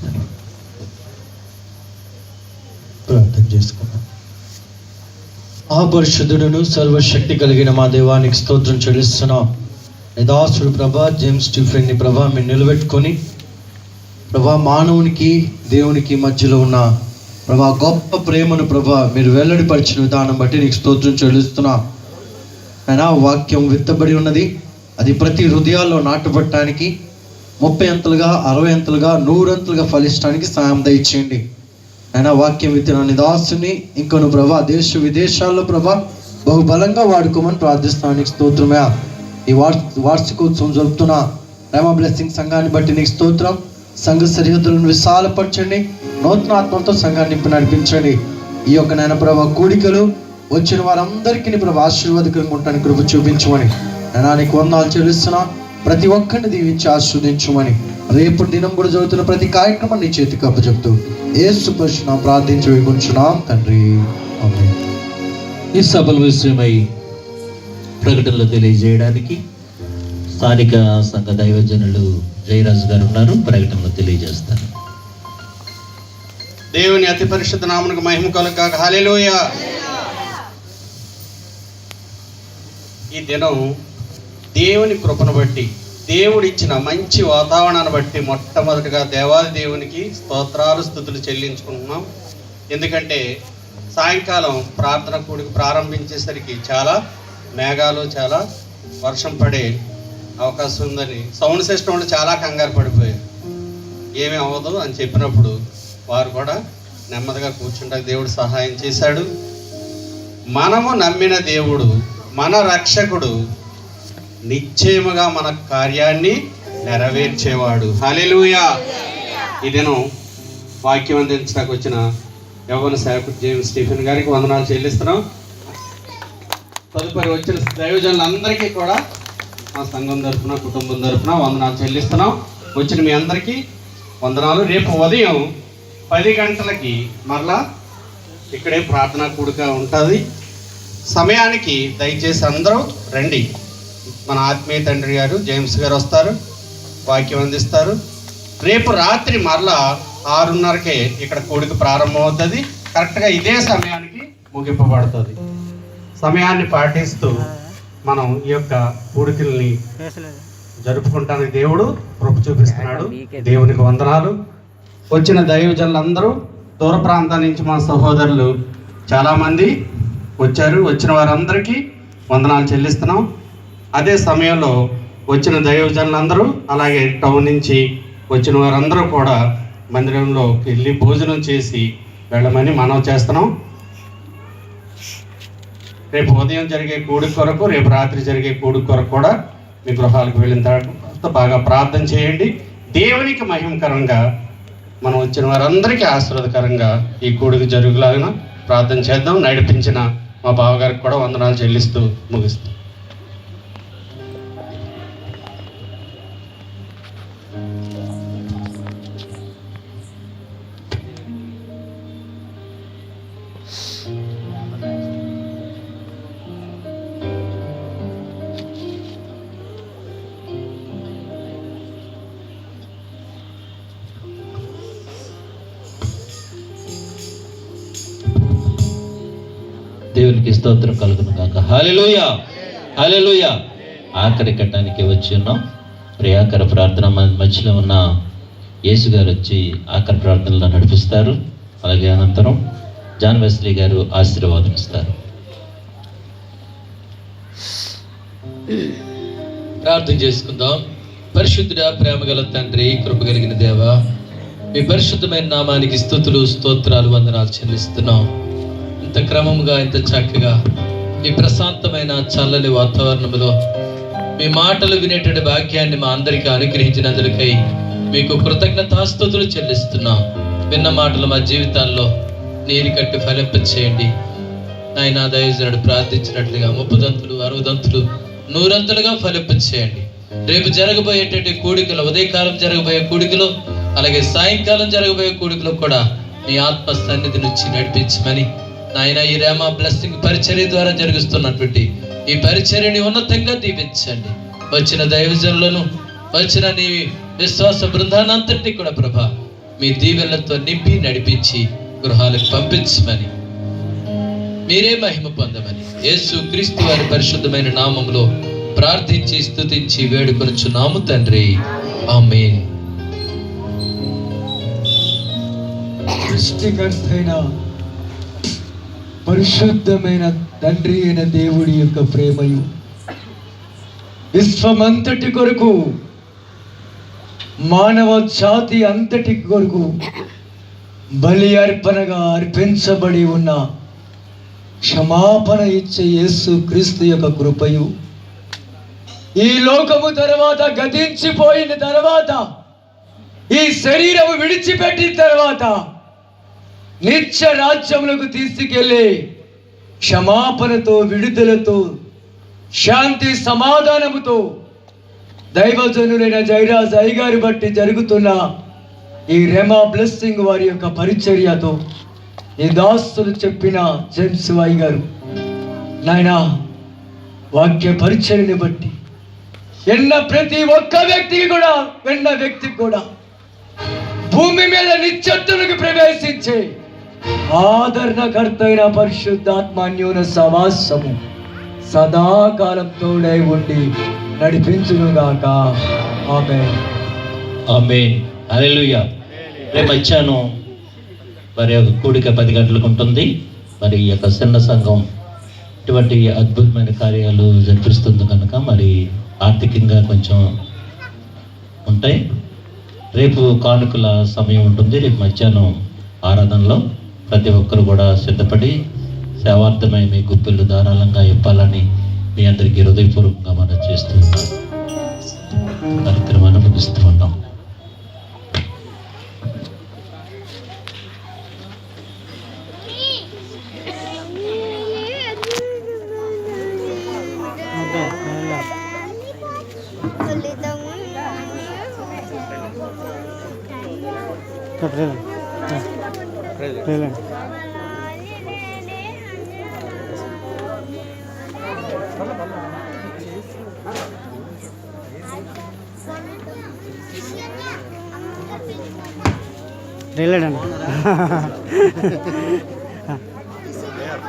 చేస్తాను. ప్రార్థన చేసుకున్నాం. పరిశుద్ధుడును సర్వశక్తి కలిగిన మా దేవానికి స్తోత్రం చెల్లిస్తున్నాం. దాసుడు ప్రభా జేమ్స్ స్టీఫెన్ని ప్రభా మీరు నిలబెట్టుకొని ప్రభా మానవునికి దేవునికి మధ్యలో ఉన్న ప్రభా గొప్ప ప్రేమను ప్రభా మీరు వెల్లడిపరిచిన విధానం బట్టి నీకు స్తోత్రం చెల్లిస్తున్నాం. అయినా వాక్యం విత్తబడి ఉన్నది, అది ప్రతి హృదయాల్లో నాటుపట్టడానికి 30 అంతలుగా 60 అంతలుగా 100 అంతలుగా ఫలించడానికి సాయం దయచేయండి. అయినా వాక్యం విత్తన దాసుని ఇంకొను ప్రభా దేశ విదేశాల్లో ప్రభా బహుబలంగా వాడుకోమని ప్రార్థిస్తాను. నీకు స్తోత్రమే. ఈ వార్షికోత్సవం జరుపుతున్న ప్రేమ బ్లెస్సింగ్ సంఘాన్ని బట్టి నీకు స్తోత్రం. సంఘ సరిహద్దులను విశాలపరచండి, నూతన ఆత్మతో సంఘాన్ని నింపి నడిపించండి. ఈ యొక్క నాయన ప్రభా కూడికలు వచ్చిన వారందరికీ ప్రభా ఆశీర్వాదకరంగా ఉండడానికి కృప చూపించమని నేను నీకు వందనాలు చెల్లిస్తున్నా. ప్రతి ఒక్కరిని దీవించి ఆశీర్వదించమని రేపు దినం కూడా జరుగుతున్న ప్రతి కార్యక్రమం నీ చేతికి అప్పచెప్తూ యేసు పరిశునామమున ప్రార్థించి వేడుకుంటున్నాం తండ్రి, ఆమేన్. ఈ సభల విషయమై ప్రకటనలు తెలియజేయడానికి స్థానిక సంఘ దైవజనులు జయరాజు గారు ఉన్నారు. ప్రకటనలు తెలియజేస్తారు. దేవుని అతి పరిశుద్ధ నామమునకు మహిమ కలుగాక. హల్లెలూయా. ఈ దినం దేవుని కృపను బట్టి, దేవుడిచ్చిన మంచి వాతావరణాన్ని బట్టి మొట్టమొదటిగా దేవాది దేవునికి స్తోత్రాలు స్తుతులు చెల్లించుకుంటున్నాం. ఎందుకంటే సాయంకాలం ప్రార్థన కూడికి ప్రారంభించేసరికి చాలా మేఘాలు, చాలా వర్షం పడే అవకాశం ఉందని సౌండ్ సిస్టంలో చాలా కంగారు పడిపోయారు. ఏమీ అవ్వదు అని చెప్పినప్పుడు వారు కూడా నెమ్మదిగా కూర్చుంటానికి దేవుడు సహాయం చేశాడు. మనము నమ్మిన దేవుడు, మన రక్షకుడు నిశ్చయముగా మన కార్యాన్ని నెరవేర్చేవాడు. హల్లెలూయా. ఈ దినం వాక్యం అందించడానికి వచ్చిన యవ్వన సేవకుడు జేమ్స్ స్టీఫెన్ గారికి వందనాలు చెల్లిస్తున్నాం. తదుపరి వచ్చిన దైవజనులందరికీ కూడా మా సంఘం తరఫున, కుటుంబం తరఫున వందనాలు చెల్లిస్తున్నాం. వచ్చిన మీ అందరికీ వందనాలు. రేపు ఉదయం 10 గంటలకి మరలా ఇక్కడే ప్రార్థనా కూడిక ఉంటుంది. సమయానికి దయచేసి అందరూ రండి. మన ఆత్మీయ తండ్రి గారు జేమ్స్ గారు వస్తారు, వాక్యం అందిస్తారు. రేపు రాత్రి మరలా 6:30కే ఇక్కడ కూడిక ప్రారంభమవుతుంది. కరెక్ట్గా ఇదే సమయానికి ముగింపబడుతుంది. సమయాన్ని పాటిస్తూ మనం ఈ యొక్క కూడికల్ని జరుపుకుంటానికి దేవుడు కృప చూపిస్తున్నాడు. దేవునికి వందనాలు. వచ్చిన దైవజనులందరూ దూర ప్రాంతాల నుంచి మా సహోదరులు చాలామంది వచ్చారు. వచ్చిన వారందరికీ వందనాలు చెల్లిస్తున్నాం. అదే సమయంలో వచ్చిన దైవజనులందరూ అలాగే టౌన్ నుంచి వచ్చిన వారందరూ కూడా మందిరంలో వెళ్ళి భోజనం చేసి వెళ్ళమని మనవి చేస్తున్నాం. రేపు ఉదయం జరిగే కూడి కొరకు, రేపు రాత్రి జరిగే కూడి కొరకు కూడా మీ గృహాలకు వెళ్ళిన తర్వాత బాగా ప్రార్థన చేయండి. దేవునికి మహిమకరంగా మనం వచ్చిన వారందరికీ ఆశీర్వాదకరంగా ఈ కూడికి జరుగులాగా ప్రార్థన చేద్దాం. నడిపించిన మా బావగారికి కూడా వందనాలు చెల్లిస్తూ ముగిస్తాం. దేవునికి స్తోత్రం కలుగును గాక. హల్లెలూయా, హల్లెలూయా. ఆఖరి ఘట్టానికి వచ్చి ఉన్నాం. ఆఖరి ప్రార్థన మధ్యలో ఉన్న యేసు గారు వచ్చి ఆఖరి ప్రార్థనలో నడిపిస్తారు. అలాగే అనంతరం జాన్ వెస్లీ గారు ఆశీర్వాదం ఇస్తారు. ప్రార్థన చేసుకుందాం. పరిశుద్ధుడా, ప్రేమ గల తండ్రి, కృప కలిగిన దేవ, మీ పరిశుద్ధమైన నామానికి స్తుతులు, స్తోత్రాలు, వందనాలు చెల్లిస్తున్నాం. ఇంత క్రమముగా, ఇంత చక్కగా ఈ ప్రశాంతమైన చల్లని వాతావరణంలో మీ మాటలు వినేటువంటి భాగ్యాన్ని మా అందరికీ అనుగ్రహించినందుకై మీకు కృతజ్ఞతాస్తుతులు చెల్లిస్తున్నాం. విన్న మాటలు మా జీవితాల్లో నీరు కట్టి ఫలింపచేయండి. నాయన దైవజనుడు ప్రార్థించినట్లుగా 30 దంతులు 60 దంతులు 100 అంతులుగా ఫలింపచేయండి. రేపు జరగబోయేటువంటి కూడికలు, ఉదయకాలం జరగబోయే కూడికలు, అలాగే సాయంకాలం జరగబోయే కూడికలు కూడా మీ ఆత్మ సన్నిధి నుంచి నడిపించమని నాయన ఈ రేమా బ్లెస్సింగ్ పరిచర్య ద్వారా జరుగుతున్నటువంటి ఈ పరిచర్యని ఉన్నతంగా దీవించండి. వచ్చిన దైవజనులను, వచ్చిన నీ విశ్వాస బృందానంతటినీ కూడా ప్రభా మీ దీవెనలతో నింపి నడిపించి గృహాలకు పంపించమని, మీరే మహిమ పొందమని యేసు క్రీస్తు వారి పరిశుద్ధమైన నామములో ప్రార్థించి స్తుతించి వేడుకొనుచున్నాము తండ్రి. ఆమేన్. సృష్టికర్తైన పరిశుద్ధమైన తండ్రి అయిన దేవుడి యొక్క ప్రేమయు, విశ్వమంతటి కొరకు, మానవ జాతి అంతటి కొరకు బలి అర్పణగా అర్పించబడి ఉన్న క్షమాపణ ఇచ్చే యేసు క్రీస్తు యొక్క కృపయు, ఈ లోకము తర్వాత గతించిపోయిన తర్వాత, ఈ శరీరము విడిచిపెట్టిన తర్వాత నిత్య రాజ్యములకు తీసుకెళ్ళే క్షమాపణతో, విడుదలతో, శాంతి సమాధానముతో దైవజనులైన జయరాజ్ అయ్యగారి బట్టి జరుగుతున్న ఈ రెమా బ్లెస్సింగ్ వారి యొక్క పరిచర్యతో ఈ దాస్తులు చెప్పిన జేమ్స్ అయ్య గారు నాయన వాక్య పరిచర్యని బట్టి ప్రతి ఒక్క వ్యక్తికి కూడా భూమి మీద నిత్యత్తులకు ప్రవేశించే ఆదరణకర్త అయిన పరిశుద్ధాత్మాన్యోన సవాసము సదాకాలం తోడై ఉండి నడిపించునుగాక. ఆమేన్. ఆమేన్. హల్లెలూయా. రేపు మధ్యాహ్నం మరి యొక్క కూడిక 10 గంటలకు ఉంటుంది. మరి ఈ యొక్క చిన్న సంఘం ఇటువంటి అద్భుతమైన కార్యాలు జరిపిస్తుంది కనుక మరి ఆర్థికంగా కొంచెం ఉంటాయి. రేపు కానుకల సమయం ఉంటుంది. రేపు మధ్యాహ్నం ఆరాధనలో ప్రతి ఒక్కరు కూడా సిద్ధపడి సేవార్థమై మీ గుప్పిళ్ళు ధారాళంగా ఇవ్వాలని మీ అందరికీ హృదయపూర్వకంగా మనం చేస్తూ ఉన్నాం. కార్యక్రమాన్ని ముగిస్తూ ఉన్నాం.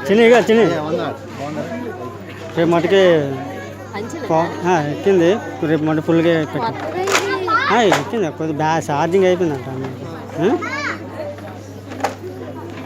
చిన్నగా రేపు మటుకి ఎక్కింది. రేపు మటు ఫుల్గా ఎక్కింది. కొద్దిగా ఛార్జింగ్ అయిపోయిందంట.